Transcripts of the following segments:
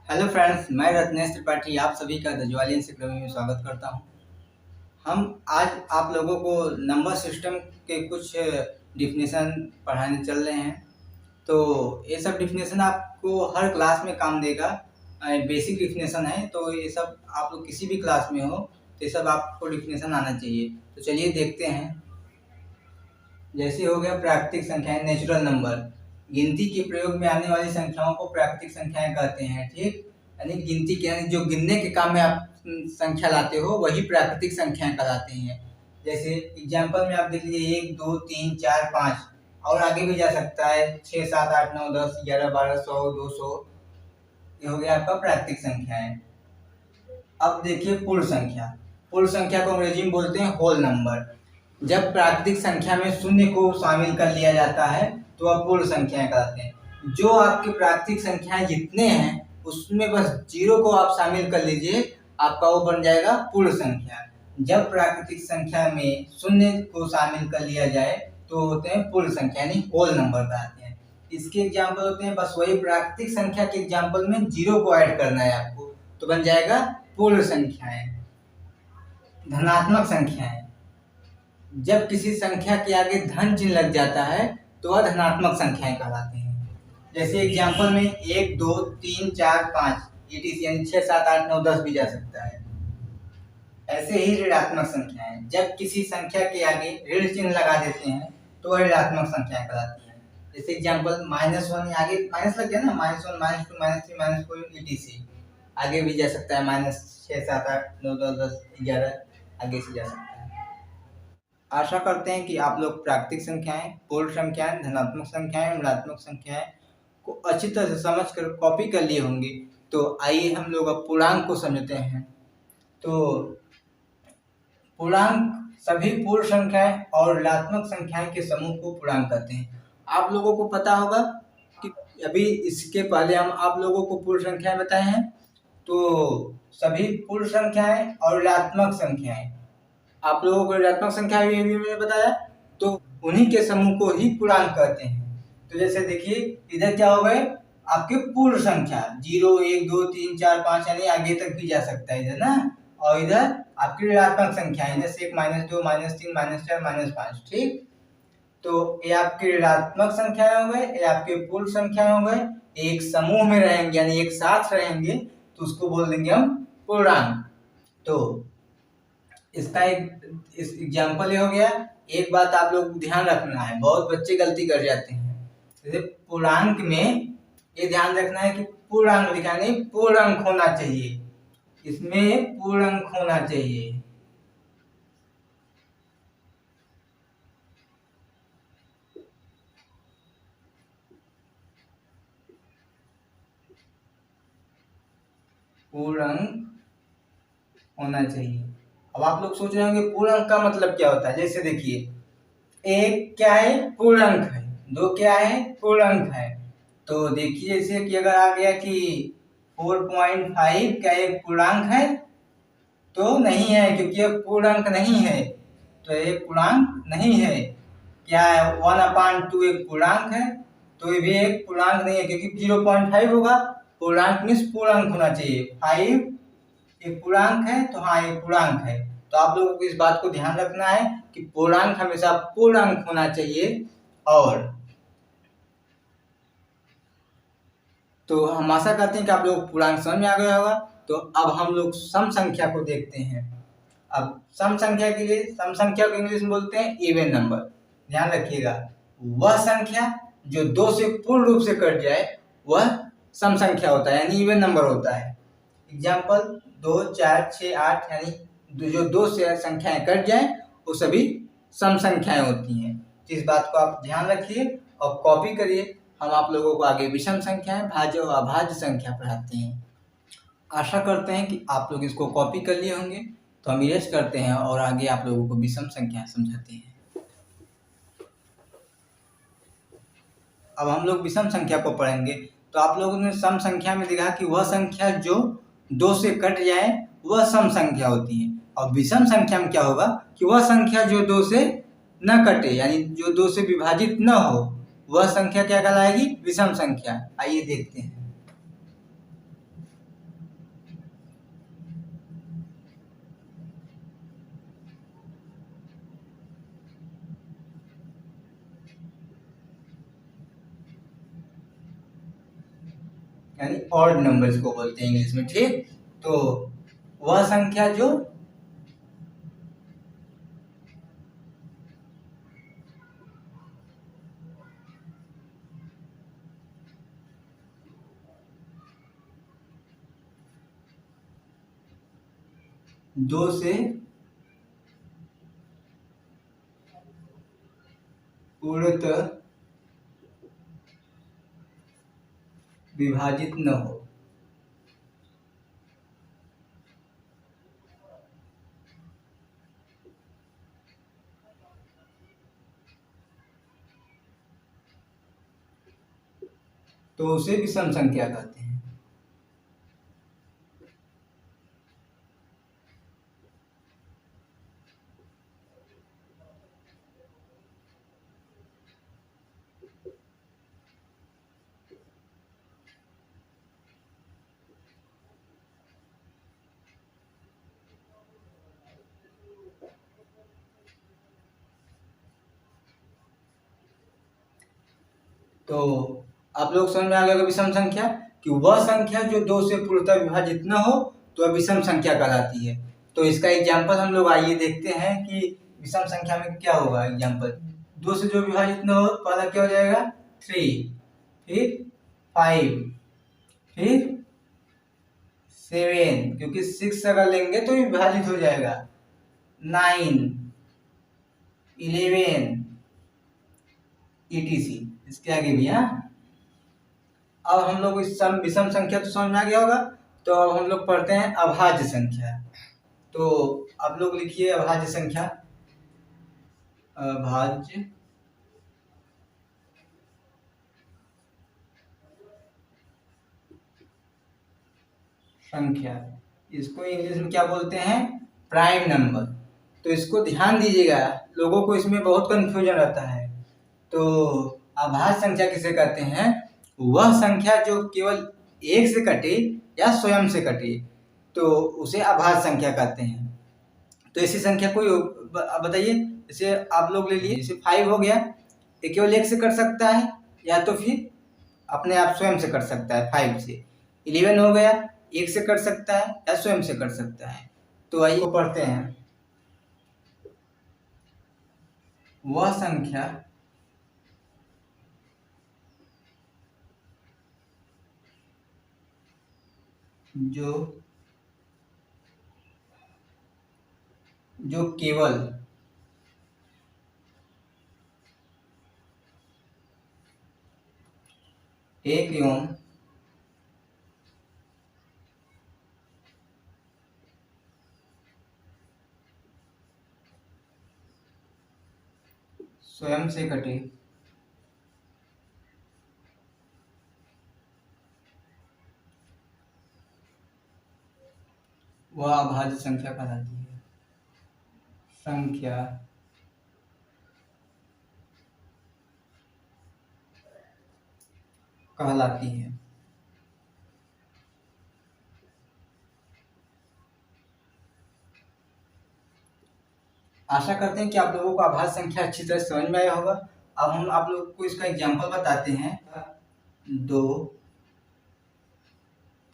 Hello friends, मैं रत्नेश त्रिपाठी आप सभी का द ज्वाली एनसाइक्लोपीडिया में स्वागत करता हूं। हम आज आप लोगों को नंबर सिस्टम के कुछ डिफिनेशन पढ़ाने चल रहे हैं। तो ये सब डिफिनेशन आपको हर क्लास में काम देगा। बेसिक डिफिनेशन है, तो ये सब आप लोग किसी भी क्लास में हो तो ये सब आपको डिफिनेशन आना चाहिए। तो चलिए देखते हैं। जैसे हो गया प्राकृतिक संख्याएं, नेचुरल नंबर। गिनती के प्रयोग में आने वाली संख्याओं को प्राकृतिक संख्याएं कहते हैं। ठीक, यानी गिनती के यानी जो गिनने के काम में आप संख्या लाते हो वही प्राकृतिक संख्याएं कहलाते हैं। जैसे एग्जाम्पल में आप देख लीजिए 1 2 3 4 5 और आगे भी जा सकता है 6 7 8 9 10 11 12 100 200। ये हो गया आपका प्राकृतिक संख्या है। अब देखिए पूर्ण संख्या। पूर्ण संख्या को अंग्रेजी में बोलते हैं होल नंबर। जब प्राकृतिक संख्या में शून्य को शामिल कर लिया जाता है तो वह पूर्ण संख्याएं कहलाते हैं। जो आपकी प्राकृतिक संख्याएं जितने हैं उसमें बस जीरो को आप शामिल कर लीजिए, आपका वो बन जाएगा पूर्ण संख्या। जब प्राकृतिक संख्या में शून्य को शामिल कर लिया जाए तो होते हैं पूर्ण संख्या, यानी होल नंबर कहते हैं। इसके एग्जाम्पल होते हैं, बस वही प्राकृतिक संख्या के एग्जाम्पल में जीरो को ऐड करना है आपको, तो बन जाएगा पूर्ण संख्याएं। धनात्मक संख्याएं, जब किसी संख्या के आगे धन चिन्ह लग जाता है तो वह धनात्मक संख्याएं कहलाते हैं। जैसे एग्जाम्पल में 1 2 3 4 5 etc, यानी 6 7 8 9 10 भी जा सकता है। ऐसे ही ऋणात्मक संख्याएं, जब किसी संख्या के आगे ऋण चिन्ह लगा देते हैं तो वह ऋणात्मक संख्याएं कहलाती हैं। जैसे एग्जाम्पल -1, आगे माइनस लग गया ना, -1 -2 -3 -4 etc, आगे भी जा सकता है, -6 7 8 9 10 10 11 आगे से जा सकता है। आशा करते हैं कि आप लोग प्राकृतिक संख्याएं, पूर्ण संख्याएं, धनात्मक संख्याएं, ऋणात्मक संख्याएं को अच्छी तरह से समझ कर कॉपी कर लिए होंगे। तो आइए हम लोग अब पूर्णांक को समझते हैं। तो पूर्णांक सभी पूर्ण संख्याएं और ऋणात्मक संख्याएं के समूह को पूर्णांक कहते हैं। आप लोगों को पता होगा कि अभी इसके पहले हम आप लोगों को पूर्ण संख्याएं बताए हैं। तो सभी पूर्ण संख्याएं और ऋणात्मक संख्याएं, आप लोगों को ऋणात्मक संख्या भी मैंने बताया, तो उन्हीं के समूह को ही पूर्णांक कहते हैं। तो जैसे देखिए इधर क्या हो गए आपके पूर्ण संख्या 0 1 2 3 4 5, यानी आगे तक भी जा सकता है इधर ना। और इधर आपकी ऋणात्मक संख्या है, जैसे 1 -2 -3 -4 -5। ठीक, तो ये आपके ऋणात्मक संख्याएं हो गए, ये आपके पूर्ण संख्याएं हो गए। एक समूह में रहेंगे यानी एक साथ रहेंगे तो उसको बोल देंगे हम पूर्णांक। तो इसका इस एग्जाम्पल ये हो गया। एक बात आप लोग ध्यान रखना है, बहुत बच्चे गलती कर जाते हैं। जैसे पूर्णांक में ये ध्यान रखना है कि पूर्णांक लिखा नहीं, पूर्ण अंक होना चाहिए, इसमें पूर्ण अंक होना चाहिए। पूर्ण अंक होना चाहिए। अब आप लोग सोच रहे होंगे पूर्ण अंक का मतलब क्या होता है। जैसे देखिए एक क्या है, पूर्ण अंक है। 2 क्या है, पूर्ण अंक है। तो देखिए जैसे कि अगर आ गया कि 4.5 क्या एक पूर्णांक है, तो नहीं है, क्योंकि ये पूर्णांक नहीं है, तो ये पूर्णांक नहीं है। क्या है 1/2 एक पूर्णांक है, तो ये भी एक पूर्णांक नहीं है, क्योंकि 0.5 होगा। पूर्णांक मीन्स पूर्णांक होना चाहिए। 5 एक पूर्णांक है, तो हाँ एक पूर्णांक है। तो आप लोगों को इस बात को ध्यान रखना है कि पूर्णांक हमेशा पूर्णांक होना चाहिए। और तो हम आशा करते हैं कि आप लोग पूर्णांक समझ में आ गया होगा। तो अब हम लोग सम संख्या को देखते हैं। अब सम संख्या के लिए, सम संख्या को इंग्लिश में बोलते हैं इवन नंबर। ध्यान रखिएगा, वह संख्या जो 2 से पूर्ण रूप से कट जाए वह सम संख्या होता है, यानी इवन नंबर होता है। एग्जाम्पल 2 4 6 8, यानी जो 2 से संख्याएं कट जाए वो सभी सम संख्याएं होती हैं। इस बात को आप ध्यान रखिए और कॉपी करिए। हम आप लोगों को आगे विषम संख्याएं, भाज्य और अभाज्य संख्या पढ़ाते हैं। आशा करते हैं कि आप लोग इसको कॉपी कर लिए होंगे। तो हम इरेज करते हैं और आगे आप लोगों को विषम संख्या समझाते हैं। अब हम लोग विषम संख्या को पढ़ेंगे। तो आप लोगों ने सम संख्या में देखा कि वह संख्या जो 2 से कट जाए वह सम संख्या होती है। और विषम संख्या में क्या होगा कि वह संख्या जो 2 से न कटे, यानी जो 2 से विभाजित न हो, वह संख्या क्या कहलाएगी, विषम संख्या। आइए देखते हैं। यानी ऑड नंबर्स को बोलते हैं इंग्लिश में, ठीक। तो वह संख्या जो 2 से पूर्णतः विभाजित न हो। तो उसे विषम संख्या कहते हैं। तो आप लोग समझ में आ गया विषम संख्या कि वह संख्या जो 2 से पूर्णतः विभाजित न हो तो वह विषम संख्या कहलाती है। तो इसका एग्जाम्पल हम लोग आइए देखते हैं कि विषम संख्या में क्या होगा। एग्जाम्पल, 2 से जो विभाजित न हो, पहला क्या हो जाएगा 3, फिर 5, फिर 7, क्योंकि 6 अगर लेंगे तो विभाजित हो जाएगा, 9, 11, etc। इसके आगे भी। हाँ, अब हम लोग इस विषम संख्या तो समझ में आ गया होगा। तो अब हम लोग पढ़ते हैं अभाज्य संख्या। तो आप लोग लिखिए अभाज्य संख्या। अभाज्य संख्या, इसको इंग्लिश में क्या बोलते हैं, प्राइम नंबर। तो इसको ध्यान दीजिएगा, लोगों को इसमें बहुत कंफ्यूजन रहता है। तो अभाज्य संख्या किसे कहते हैं, वह संख्या जो केवल एक से कटे या स्वयं से कटे तो उसे अभाज्य संख्या कहते हैं। तो ऐसी संख्या कोई बताइए, जैसे आप लोग ले लिए, जैसे 5 हो गया, ये केवल एक से कट सकता है या तो फिर अपने आप स्वयं से कट सकता है 5 से। 11 हो गया, एक से कट सकता है या स्वयं से कट सकता है। तो आइए पढ़ते हैं। वह संख्या जो केवल एक एवं स्वयं से कटे वह अभाज्य संख्या कहलाती है। संख्या कहलाती है। आशा करते हैं कि आप लोगों को अभाज्य संख्या अच्छी तरह समझ में आया होगा। अब हम आप लोगों को इसका एग्जांपल बताते हैं। 2,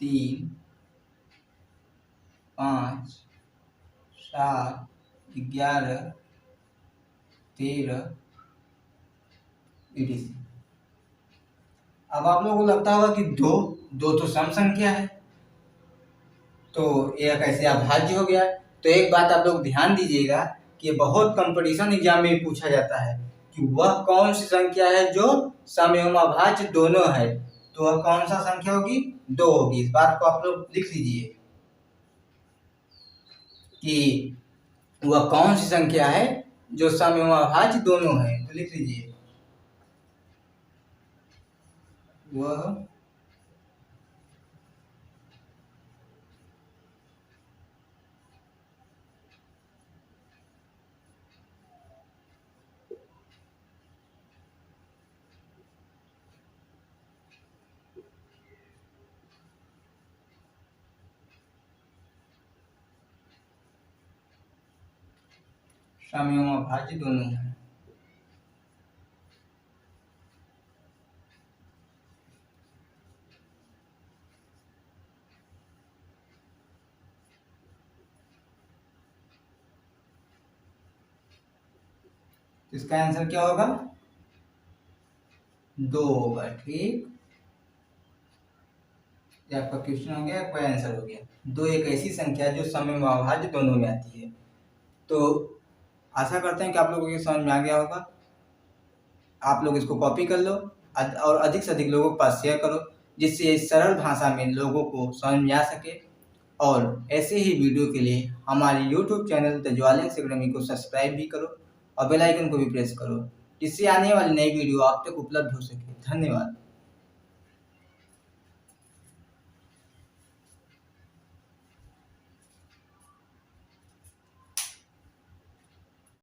3, 5, 7, 11, 13, etc। अब आप लोगों को लगता होगा कि दो तो सम संख्या है, तो यह कैसे अभाज्य हो गया। तो एक बात आप लोग ध्यान दीजिएगा कि बहुत कंपटीशन एग्जाम में पूछा जाता है कि वह कौन सी संख्या है जो सम एवं अभाज्य दोनों है। तो वह कौन सा संख्या होगी, 2 होगी। इस बात को आप लोग लिख लीजिए कि वह कौन सी संख्या है जो सम एवं अभाज्य दोनों है। तो लिख लीजिए, वह सम एवं अभाज्य दोनों है। इसका आंसर क्या होगा? 2 होगा। ठीक, ये आपका क्वेश्चन हो गया, आपका आंसर हो गया। 2 एक ऐसी संख्या है जो समय व अभाज्य दोनों में आती है। तो आशा करते हैं कि आप लोगों को समझ में आ गया होगा। आप लोग इसको कॉपी कर लो और अधिक से अधिक लोगों के पास शेयर करो, जिससे सरल भाषा में लोगों को समझ में आ सके। और ऐसे ही वीडियो के लिए हमारे YouTube चैनल द ज्वालेंस एकेडमी को सब्सक्राइब भी करो और बेल आइकन को भी प्रेस करो, जिससे आने वाली नई वीडियो आप तक उपलब्ध हो सके। धन्यवाद।